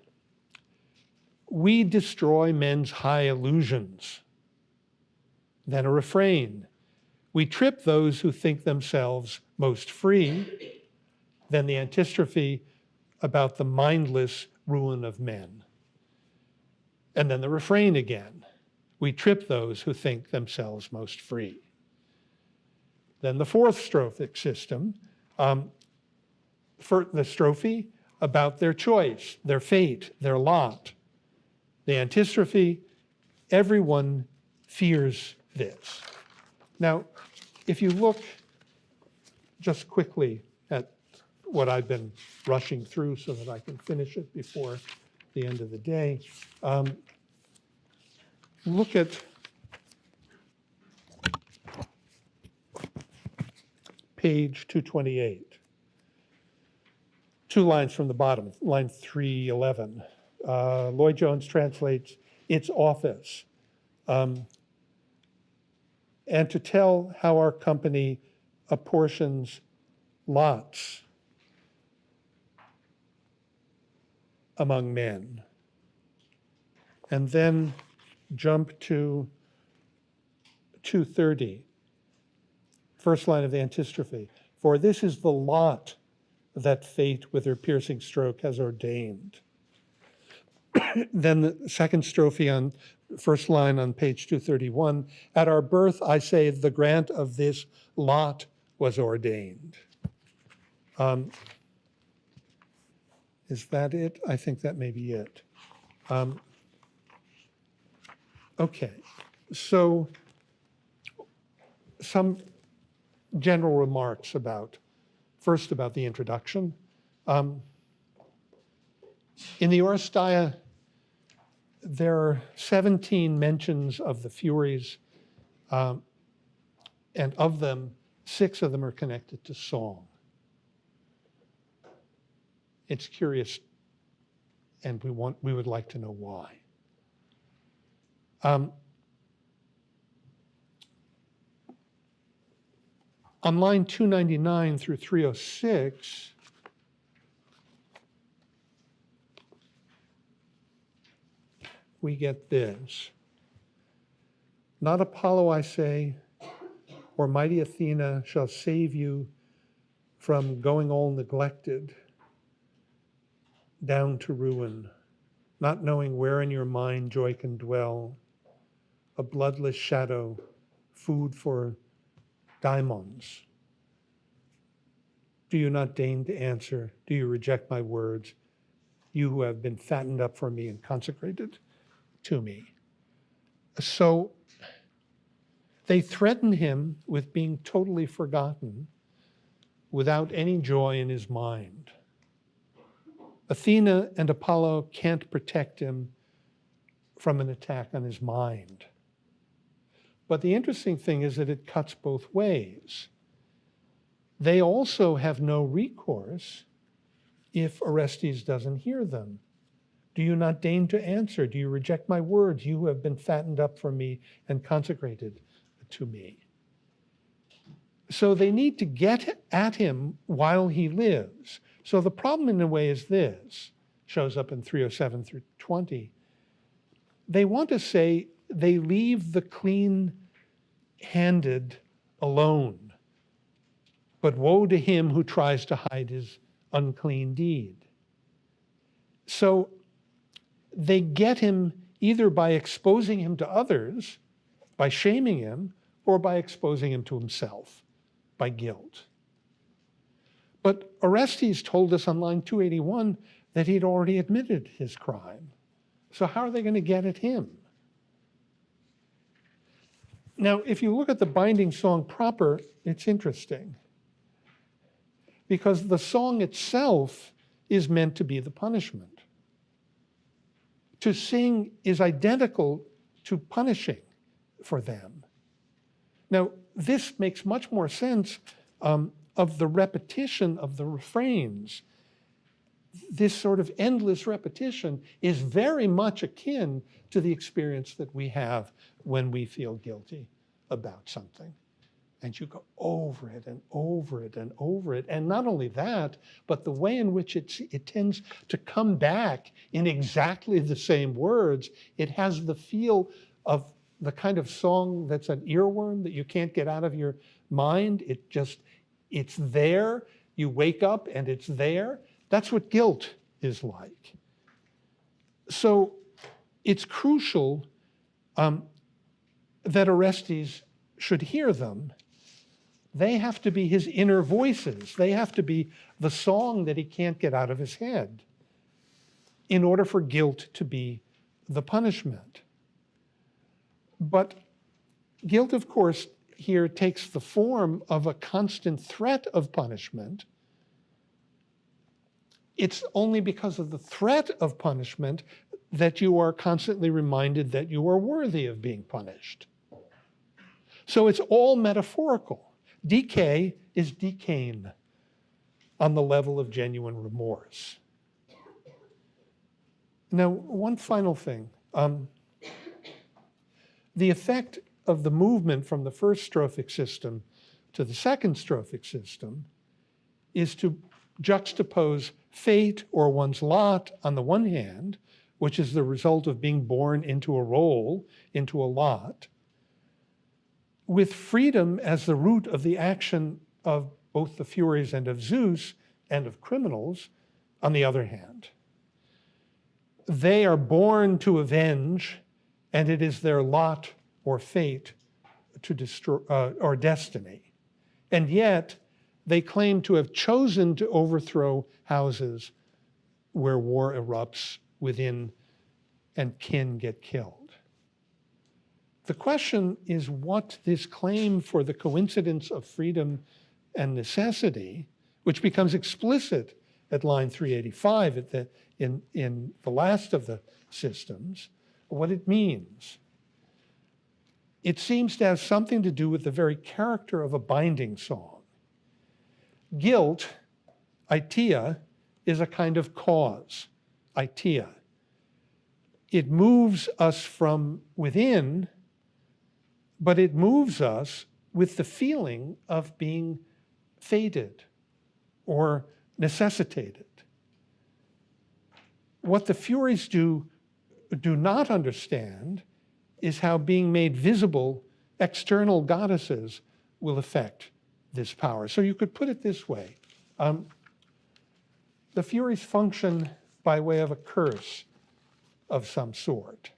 we destroy men's high illusions. Then a refrain, we trip those who think themselves most free. Then the antistrophe about the mindless ruin of men. And then the refrain again, we trip those who think themselves most free. Then the fourth strophic system, for the strophe about their choice, their fate, their lot. The antistrophe, everyone fears this. Now, if you look just quickly at what I've been rushing through so that I can finish it before the end of the day, look at page 228. 2 lines from the bottom, line 311. Lloyd-Jones translates, its office. And to tell how our company apportions lots among men. And then jump to 230, first line of the antistrophe. For this is the lot that fate with her piercing stroke has ordained. Then the second strophe on first line on page 231, at our birth, I say, the grant of this lot was ordained. Is that it? I think that may be it. Okay, so some general remarks first about the introduction. In the Oresteia, there are 17 mentions of the Furies, and of them, 6 of them are connected to song. It's curious, and we would like to know why. On line 299 through 306, we get this. Not Apollo, I say, or mighty Athena shall save you from going all neglected down to ruin, not knowing where in your mind joy can dwell, a bloodless shadow, food for daimons. Do you not deign to answer? Do you reject my words? You who have been fattened up for me and consecrated to me. So they threaten him with being totally forgotten without any joy in his mind. Athena and Apollo can't protect him from an attack on his mind. But the interesting thing is that it cuts both ways. They also have no recourse if Orestes doesn't hear them. Do you not deign to answer? Do you reject my words? You who have been fattened up for me and consecrated to me. So they need to get at him while he lives. So the problem in a way is this, shows up in 307 through 20. They want to say they leave the clean-handed alone, but woe to him who tries to hide his unclean deed. So they get him either by exposing him to others, by shaming him, or by exposing him to himself, by guilt. But Orestes told us on line 281 that he'd already admitted his crime. So how are they going to get at him? Now, if you look at the binding song proper, it's interesting, because the song itself is meant to be the punishment. To sing is identical to punishing for them. Now, this makes much more sense of the repetition of the refrains. This sort of endless repetition is very much akin to the experience that we have when we feel guilty about something. And you go over it and over it and over it. And not only that, but the way in which it tends to come back in exactly the same words. It has the feel of the kind of song that's an earworm that you can't get out of your mind. It's there. You wake up and it's there. That's what guilt is like. So it's crucial that Orestes should hear them. They have to be his inner voices. They have to be the song that he can't get out of his head in order for guilt to be the punishment. But guilt, of course, here takes the form of a constant threat of punishment. It's only because of the threat of punishment that you are constantly reminded that you are worthy of being punished. So it's all metaphorical. Decay is decaying on the level of genuine remorse. Now, one final thing. The effect of the movement from the first strophic system to the second strophic system is to juxtapose fate or one's lot on the one hand, which is the result of being born into a role, into a lot, with freedom as the root of the action of both the Furies and of Zeus and of criminals on the other hand. They are born to avenge, and it is their lot or fate to destroy, or destiny. And yet, they claim to have chosen to overthrow houses where war erupts within and kin get killed. The question is what this claim for the coincidence of freedom and necessity, which becomes explicit at line 385 in the last of the systems, what it means. It seems to have something to do with the very character of a binding song. Guilt, aitia, is a kind of cause, aitia. It moves us from within, but it moves us with the feeling of being fated or necessitated. What the Furies do not understand is how being made visible, external goddesses will affect this power. So you could put it this way. The Furies function by way of a curse of some sort.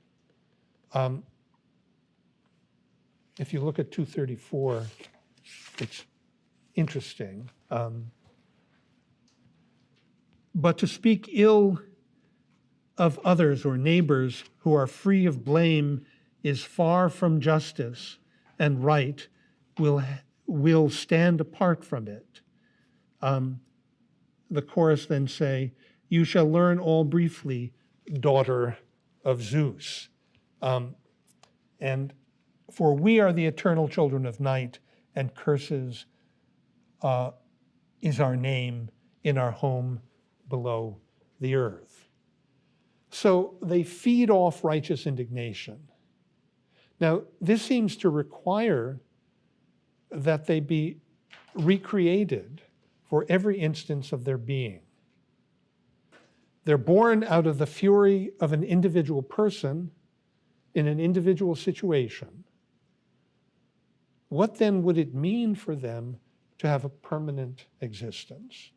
If you look at 234, it's interesting. But to speak ill of others or neighbors who are free of blame is far from justice, and right will stand apart from it. The chorus then say, "You shall learn all briefly, daughter of Zeus." And for we are the eternal children of night, and curses is our name in our home below the earth. So they feed off righteous indignation. Now, this seems to require that they be recreated for every instance of their being. They're born out of the fury of an individual person in an individual situation. What then would it mean for them to have a permanent existence?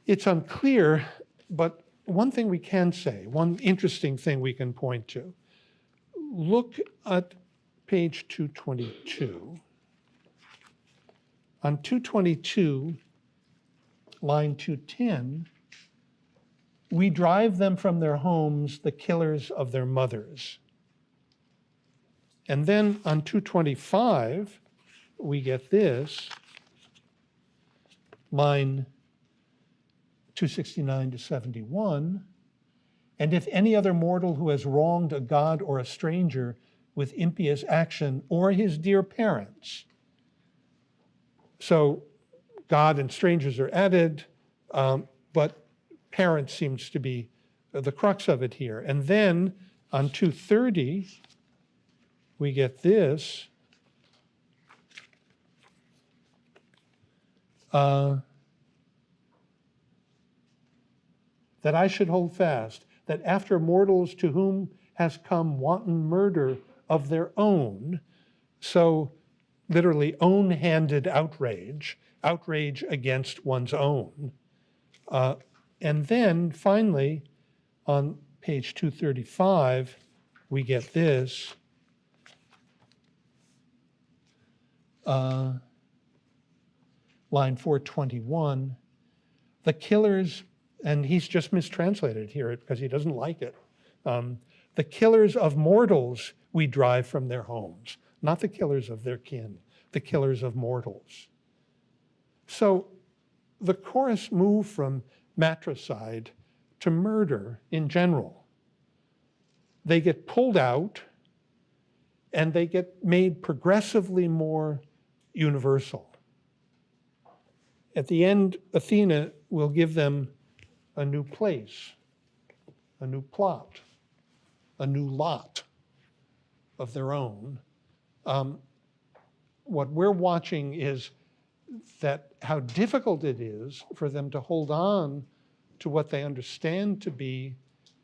It's unclear, but one thing we can say, one interesting thing we can point to, look at page 222. On 222, line 210, we drive them from their homes, the killers of their mothers. And then on 225, we get this, line 269 to 71. And if any other mortal who has wronged a god or a stranger with impious action or his dear parents. So God and strangers are added, but parents seems to be the crux of it here. And then on 230, we get this. That I should hold fast, that after mortals to whom has come wanton murder of their own, so literally own-handed outrage, outrage against one's own. And then finally, on page 235, we get this. Line 421, the killers, and he's just mistranslated here because he doesn't like it. The killers of mortals we drive from their homes, not the killers of their kin, the killers of mortals. So the chorus moved from matricide to murder in general. They get pulled out and they get made progressively more universal. At the end, Athena will give them a new place, a new plot, a new lot of their own. What we're watching is that how difficult it is for them to hold on to what they understand to be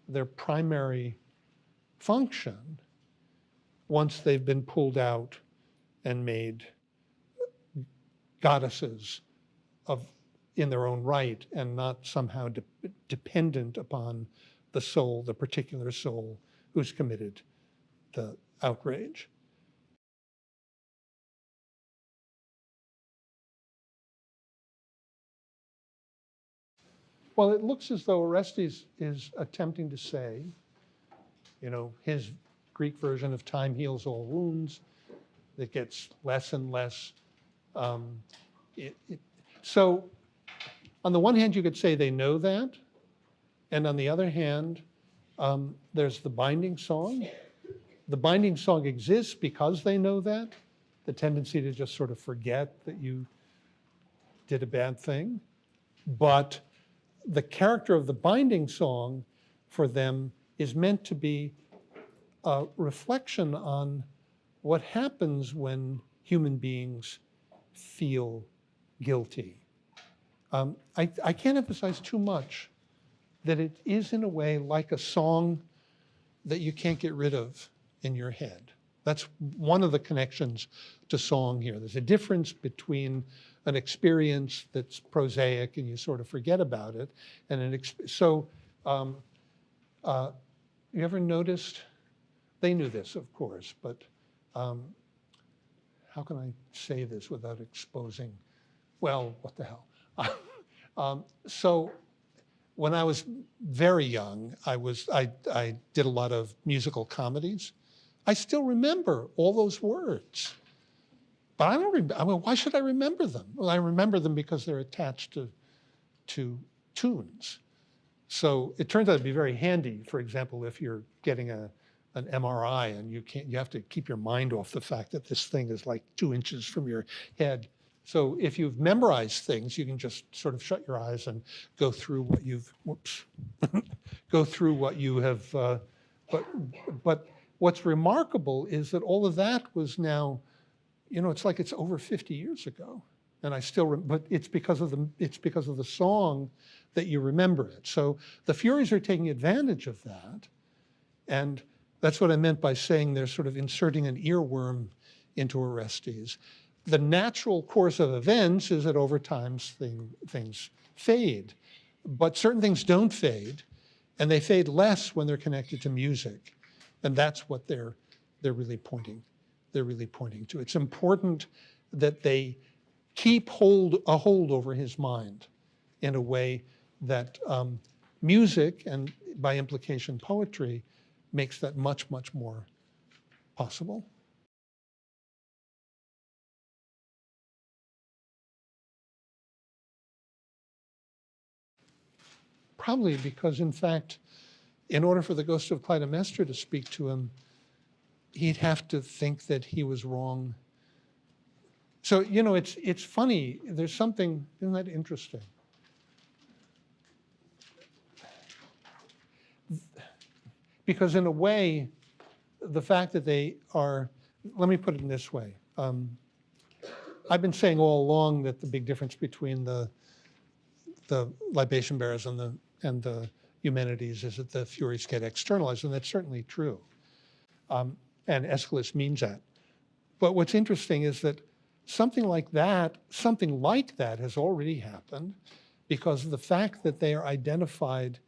their primary function once they've been pulled out and made goddesses in their own right and not somehow dependent upon the soul, the particular soul who's committed the outrage. Well, it looks as though Orestes is attempting to say, his Greek version of time heals all wounds, that gets less and less. So on the one hand, you could say they know that. And on the other hand, there's the binding song. The binding song exists because they know that, the tendency to just sort of forget that you did a bad thing. But the character of the binding song for them is meant to be a reflection on what happens when human beings feel guilty. I can't emphasize too much that it is in a way like a song that you can't get rid of in your head. That's one of the connections to song here. There's a difference between an experience that's prosaic and you sort of forget about it, and you ever noticed? They knew this, of course, but how can I say this without exposing? Well, what the hell? So when I was very young, I did a lot of musical comedies. I still remember all those words, but I don't remember. Why should I remember them? Well, I remember them because they're attached to tunes. So it turns out to be very handy. For example, if you're getting an MRI and you have to keep your mind off the fact that this thing is like 2 inches from your head. So if you've memorized things, you can just sort of shut your eyes and go through what you have. But what's remarkable is that all of that was now, it's like it's over 50 years ago, and I still. But it's because of the song that you remember it. So the Furies are taking advantage of that, and that's what I meant by saying they're sort of inserting an earworm into Orestes. The natural course of events is that over time things fade, but certain things don't fade, and they fade less when they're connected to music, and that's what they're really pointing to. It's important that they keep a hold over his mind in a way that music, and by implication poetry, makes that much, much more possible. Probably because, in fact, in order for the ghost of Clytemnestra to speak to him, he'd have to think that he was wrong. So, it's funny. There's something, isn't that interesting? Because in a way, the fact that they are, let me put it in this way. I've been saying all along that the big difference between the libation bearers and the Eumenides is that the Furies get externalized, and that's certainly true. And Aeschylus means that. But what's interesting is that something like that has already happened, because of the fact that they are identified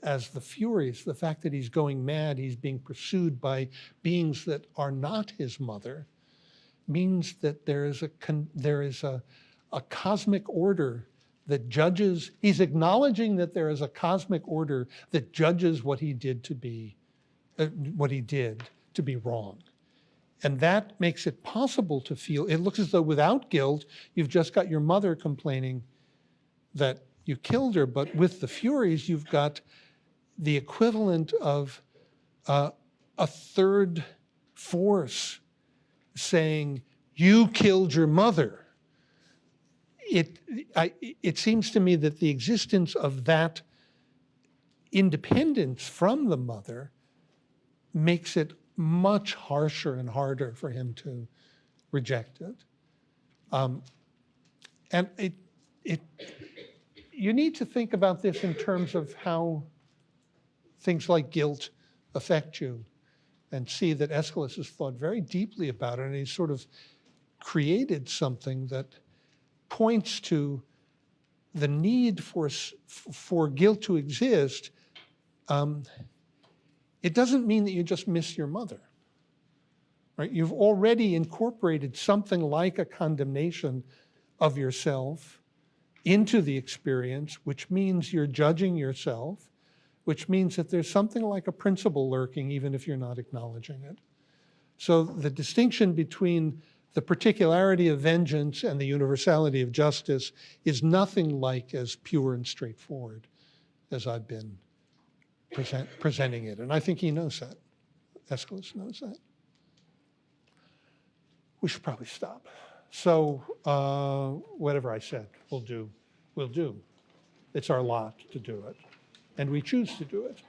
as the Furies, the fact that he's going mad, he's being pursued by beings that are not his mother, means that there is a cosmic order that judges. He's acknowledging that there is a cosmic order that judges what he did to be wrong. And that makes it possible to feel, it looks as though without guilt, you've just got your mother complaining that you killed her, but with the Furies, you've got the equivalent of a third force saying, you killed your mother. It seems to me that the existence of that independence from the mother makes it much harsher and harder for him to reject it. And you need to think about this in terms of how things like guilt affect you, and see that Aeschylus has thought very deeply about it, and he's sort of created something that points to the need for guilt to exist. It doesn't mean that you just miss your mother, right? You've already incorporated something like a condemnation of yourself into the experience, which means you're judging yourself, which means that there's something like a principle lurking, even if you're not acknowledging it. So the distinction between the particularity of vengeance and the universality of justice is nothing like as pure and straightforward as I've been presenting it. And I think he knows that. Aeschylus knows that. We should probably stop. So whatever I said, we'll do. It's our lot to do it. And we choose to do it.